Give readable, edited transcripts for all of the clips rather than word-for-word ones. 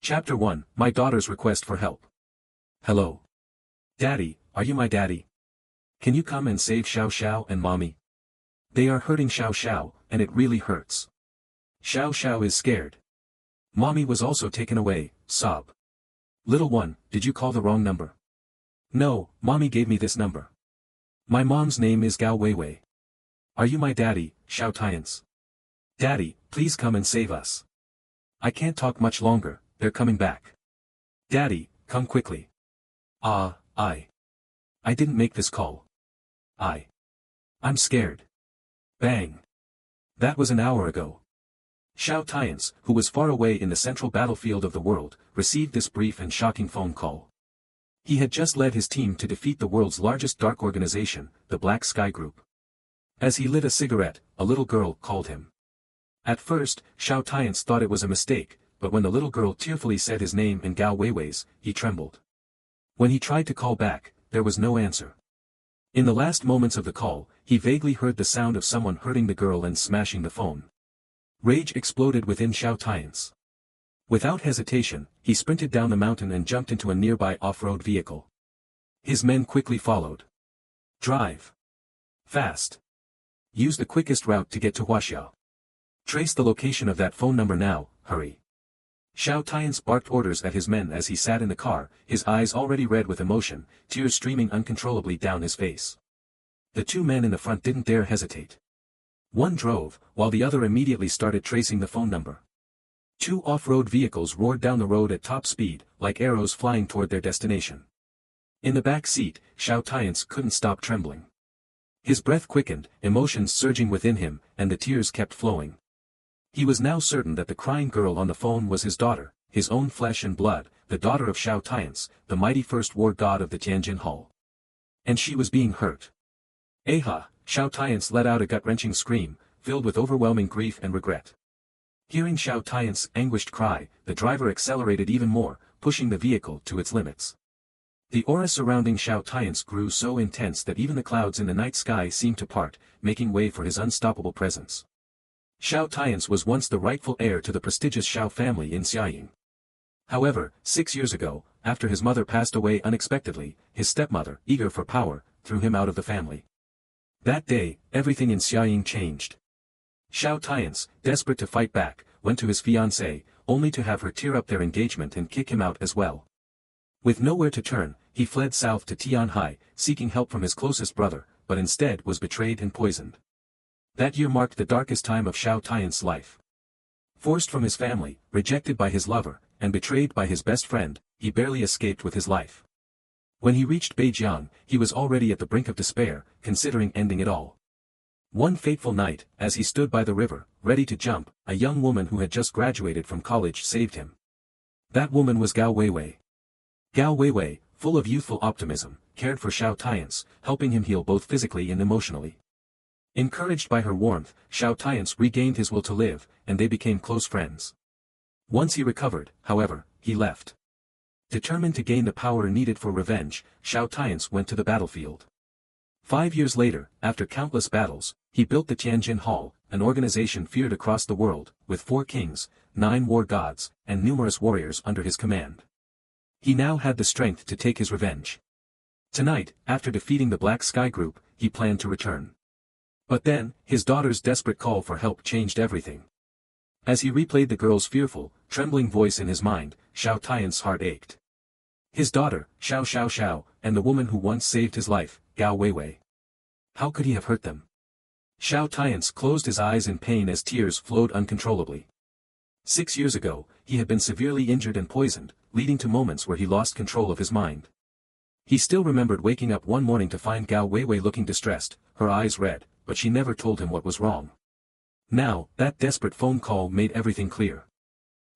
Chapter 1, My Daughter's Request for Help. Hello. Daddy, are you my daddy? Can you come and save Xiao Xiao and Mommy? They are hurting Xiao Xiao, and it really hurts. Xiao Xiao is scared. Mommy was also taken away, sob. Little one, did you call the wrong number? No, Mommy gave me this number. My mom's name is Gao Weiwei. Are you my daddy, Xiao Tians? Daddy, please come and save us. I can't talk much longer, they're coming back. Daddy, come quickly. I didn't make this call. I'm scared. Bang. That was an hour ago. Xiao Tians, who was far away in the central battlefield of the world, received this brief and shocking phone call. He had just led his team to defeat the world's largest dark organization, the Black Sky Group. As he lit a cigarette, a little girl called him. At first, Xiao Tians thought it was a mistake, but when the little girl tearfully said his name and Gao Weiwei's, he trembled. When he tried to call back, there was no answer. In the last moments of the call, he vaguely heard the sound of someone hurting the girl and smashing the phone. Rage exploded within Xiao Tians. Without hesitation, he sprinted down the mountain and jumped into a nearby off-road vehicle. His men quickly followed. Drive fast. Use the quickest route to get to Huaxiao. Trace the location of that phone number now, hurry. Xiao Tians barked orders at his men as he sat in the car, his eyes already red with emotion, tears streaming uncontrollably down his face. The two men in the front didn't dare hesitate. One drove, while the other immediately started tracing the phone number. Two off-road vehicles roared down the road at top speed, like arrows flying toward their destination. In the back seat, Xiao Tians couldn't stop trembling. His breath quickened, emotions surging within him, and the tears kept flowing. He was now certain that the crying girl on the phone was his daughter, his own flesh and blood, the daughter of Xiao Tians, the mighty first war god of the Tianjin Hall. And she was being hurt. Aha! Xiao Tians let out a gut-wrenching scream, filled with overwhelming grief and regret. Hearing Xiao Tians' anguished cry, the driver accelerated even more, pushing the vehicle to its limits. The aura surrounding Xiao Tians grew so intense that even the clouds in the night sky seemed to part, making way for his unstoppable presence. Xiao Tians was once the rightful heir to the prestigious Xiao family in Xiaying. However, 6 years ago, after his mother passed away unexpectedly, his stepmother, eager for power, threw him out of the family. That day, everything in Xiaying changed. Xiao Tians, desperate to fight back, went to his fiancée, only to have her tear up their engagement and kick him out as well. With nowhere to turn, he fled south to Tianhai, seeking help from his closest brother, but instead was betrayed and poisoned. That year marked the darkest time of Xiao Tian's life. Forced from his family, rejected by his lover, and betrayed by his best friend, he barely escaped with his life. When he reached Beijiang, he was already at the brink of despair, considering ending it all. One fateful night, as he stood by the river, ready to jump, a young woman who had just graduated from college saved him. That woman was Gao Weiwei. Gao Weiwei, full of youthful optimism, cared for Xiao Tians, helping him heal both physically and emotionally. Encouraged by her warmth, Xiao Tians regained his will to live, and they became close friends. Once he recovered, however, he left. Determined to gain the power needed for revenge, Xiao Tians went to the battlefield. 5 years later, after countless battles, he built the Tianjin Hall, an organization feared across the world, with 4 kings, 9 war gods, and numerous warriors under his command. He now had the strength to take his revenge. Tonight, after defeating the Black Sky Group, he planned to return. But then, his daughter's desperate call for help changed everything. As he replayed the girl's fearful, trembling voice in his mind, Xiao Tian's heart ached. His daughter, Xiao Xiao Xiao, and the woman who once saved his life, Gao Weiwei. How could he have hurt them? Xiao Tians closed his eyes in pain as tears flowed uncontrollably. 6 years ago, he had been severely injured and poisoned, leading to moments where he lost control of his mind. He still remembered waking up one morning to find Gao Weiwei looking distressed, her eyes red, but she never told him what was wrong. Now, that desperate phone call made everything clear.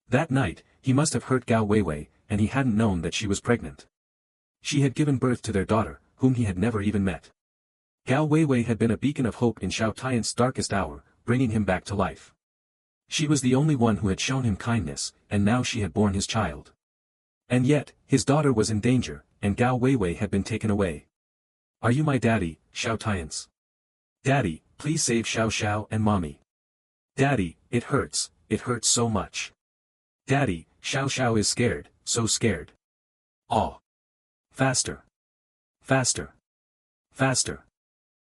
That night, he must have hurt Gao Weiwei, and he hadn't known that she was pregnant. She had given birth to their daughter, whom he had never even met. Gao Weiwei had been a beacon of hope in Xiao Tian's darkest hour, bringing him back to life. She was the only one who had shown him kindness, and now she had borne his child. And yet, his daughter was in danger, and Gao Weiwei had been taken away. Are you my daddy, Xiao Tians? Daddy, please save Xiao Xiao and Mommy. Daddy, it hurts so much. Daddy, Xiao Xiao is scared, so scared. Oh. Faster. Faster. Faster.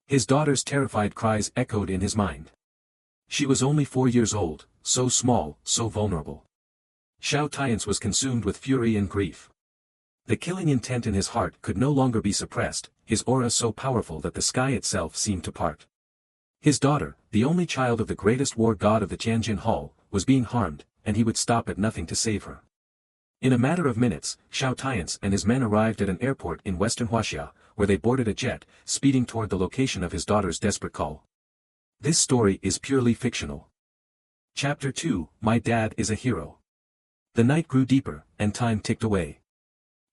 His daughter's terrified cries echoed in his mind. She was only 4 years old, so small, so vulnerable. Xiao Tians was consumed with fury and grief. The killing intent in his heart could no longer be suppressed, his aura so powerful that the sky itself seemed to part. His daughter, the only child of the greatest war god of the Tianjin Hall, was being harmed, and he would stop at nothing to save her. In a matter of minutes, Xiao Tians and his men arrived at an airport in western Huaxia, where they boarded a jet, speeding toward the location of his daughter's desperate call. This story is purely fictional. Chapter 2, My Dad is a Hero. The night grew deeper, and time ticked away.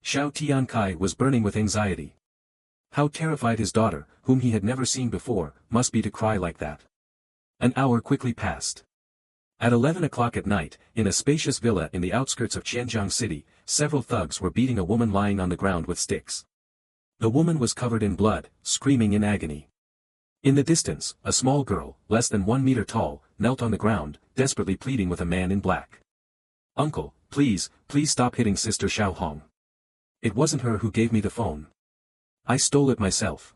Xiao Tiankai was burning with anxiety. How terrified his daughter, whom he had never seen before, must be to cry like that. An hour quickly passed. At 11 o'clock at night, in a spacious villa in the outskirts of Qianjiang City, several thugs were beating a woman lying on the ground with sticks. The woman was covered in blood, screaming in agony. In the distance, a small girl, less than 1 meter tall, knelt on the ground, desperately pleading with a man in black. "Uncle, please stop hitting Sister Xiao Hong. It wasn't her who gave me the phone. I stole it myself.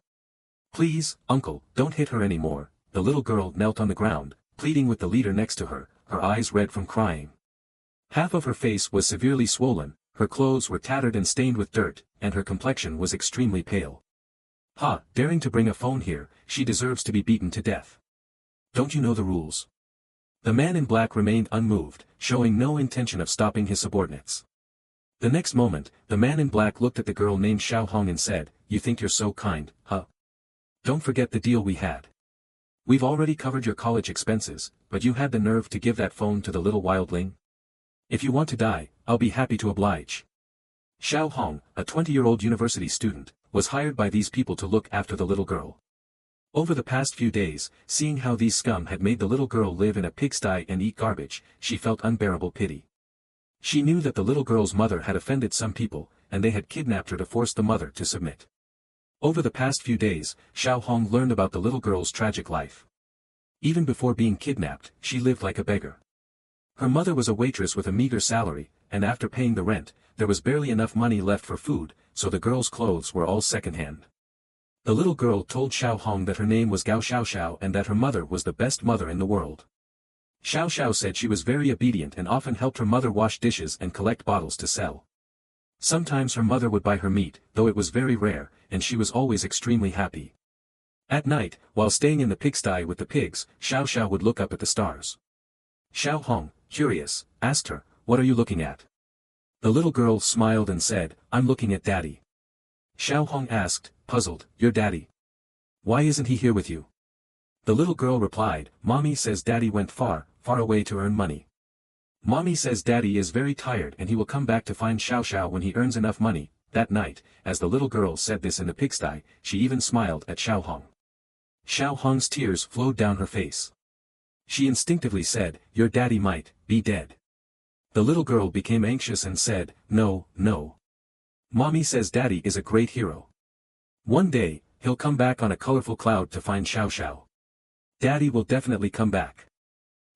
Please, uncle, don't hit her anymore." The little girl knelt on the ground, pleading with the leader next to her, her eyes red from crying. Half of her face was severely swollen, her clothes were tattered and stained with dirt, and her complexion was extremely pale. Daring to bring a phone here, she deserves to be beaten to death. Don't you know the rules? The man in black remained unmoved, showing no intention of stopping his subordinates. The next moment, the man in black looked at the girl named Xiao Hong and said, "You think you're so kind, huh? Don't forget the deal we had. We've already covered your college expenses, but you had the nerve to give that phone to the little wildling? If you want to die, I'll be happy to oblige." Xiao Hong, a 20-year-old university student, was hired by these people to look after the little girl. Over the past few days, seeing how these scum had made the little girl live in a pigsty and eat garbage, she felt unbearable pity. She knew that the little girl's mother had offended some people, and they had kidnapped her to force the mother to submit. Over the past few days, Xiao Hong learned about the little girl's tragic life. Even before being kidnapped, she lived like a beggar. Her mother was a waitress with a meager salary, and after paying the rent, there was barely enough money left for food, so the girl's clothes were all secondhand. The little girl told Xiao Hong that her name was Gao Xiaoxiao and that her mother was the best mother in the world. Xiao Xiao said she was very obedient and often helped her mother wash dishes and collect bottles to sell. Sometimes her mother would buy her meat, though it was very rare, and she was always extremely happy. At night, while staying in the pigsty with the pigs, Xiao Xiao would look up at the stars. Xiao Hong, curious, asked her, "What are you looking at?" The little girl smiled and said, "I'm looking at Daddy." Xiao Hong asked, puzzled, "Your daddy? Why isn't he here with you?" The little girl replied, "Mommy says Daddy went far, far away to earn money. Mommy says Daddy is very tired and he will come back to find Xiao Xiao when he earns enough money." That night, as the little girl said this in the pigsty, she even smiled at Xiao Hong. Xiao Hong's tears flowed down her face. She instinctively said, "Your daddy might be dead." The little girl became anxious and said, "No, no. Mommy says Daddy is a great hero. One day, he'll come back on a colorful cloud to find Xiao Xiao. Daddy will definitely come back.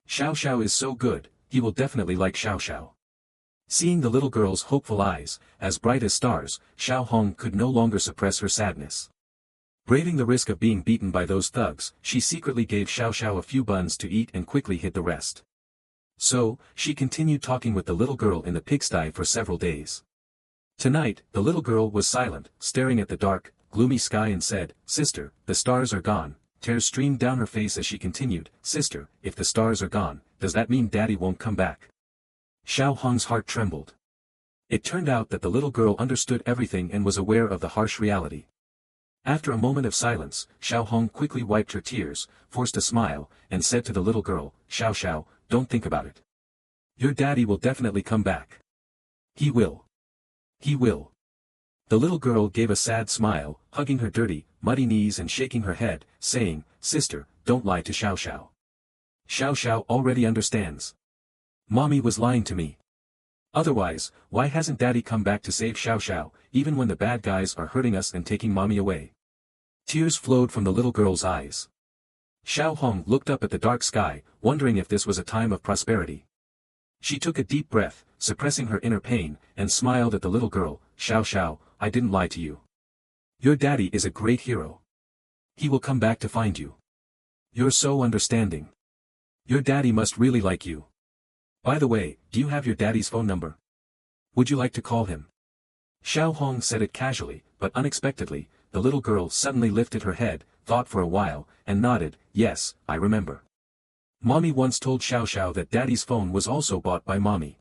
Xiao Xiao is so good, he will definitely like Xiao Xiao." Seeing the little girl's hopeful eyes, as bright as stars, Xiao Hong could no longer suppress her sadness. Braving the risk of being beaten by those thugs, she secretly gave Xiao Xiao a few buns to eat and quickly hid the rest. So, she continued talking with the little girl in the pigsty for several days. Tonight, the little girl was silent, staring at the dark, gloomy sky and said, "Sister, the stars are gone." Tears streamed down her face as she continued, "Sister, if the stars are gone, does that mean Daddy won't come back?" Xiao Hong's heart trembled. It turned out that the little girl understood everything and was aware of the harsh reality. After a moment of silence, Xiao Hong quickly wiped her tears, forced a smile, and said to the little girl, "Xiao Xiao, don't think about it. Your daddy will definitely come back. He will. He will." The little girl gave a sad smile, hugging her dirty, muddy knees and shaking her head, saying, "Sister, don't lie to Xiao Xiao. Xiao Xiao already understands. Mommy was lying to me. Otherwise, why hasn't Daddy come back to save Xiao Xiao, even when the bad guys are hurting us and taking Mommy away?" Tears flowed from the little girl's eyes. Xiao Hong looked up at the dark sky, wondering if this was a time of prosperity. She took a deep breath, suppressing her inner pain, and smiled at the little girl. Xiao Xiao, I didn't lie to you. Your daddy is a great hero. He will come back to find you. You're so understanding. Your daddy must really like you. By the way, do you have your daddy's phone number? Would you like to call him? Xiao Hong said it casually, but unexpectedly, the little girl suddenly lifted her head, thought for a while, and nodded. Yes, I remember. Mommy once told Xiao Xiao that Daddy's phone was also bought by Mommy.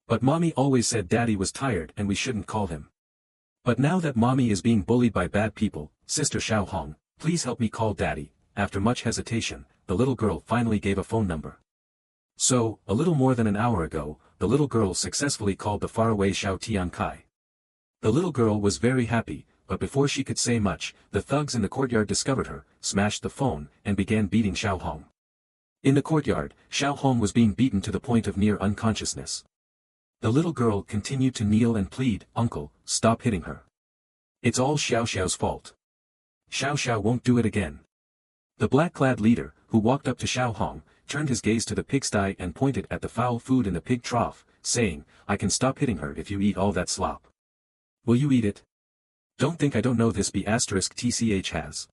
But Mommy always said Daddy was tired and we shouldn't call him. But now that Mommy is being bullied by bad people, Sister Xiao Hong, please help me call Daddy. After much hesitation, the little girl finally gave a phone number. So, a little more than an hour ago, the little girl successfully called the faraway Xiao Tiankai. The little girl was very happy, but before she could say much, the thugs in the courtyard discovered her, smashed the phone, and began beating Xiao Hong. In the courtyard, Xiao Hong was being beaten to the point of near unconsciousness. The little girl continued to kneel and plead, Uncle, stop hitting her. It's all Xiao Xiao's fault. Xiao Xiao won't do it again. The black-clad leader, who walked up to Xiao Hong, turned his gaze to the pigsty and pointed at the foul food in the pig trough, saying, I can stop hitting her if you eat all that slop. Will you eat it? Don't think I don't know this. B***tch has.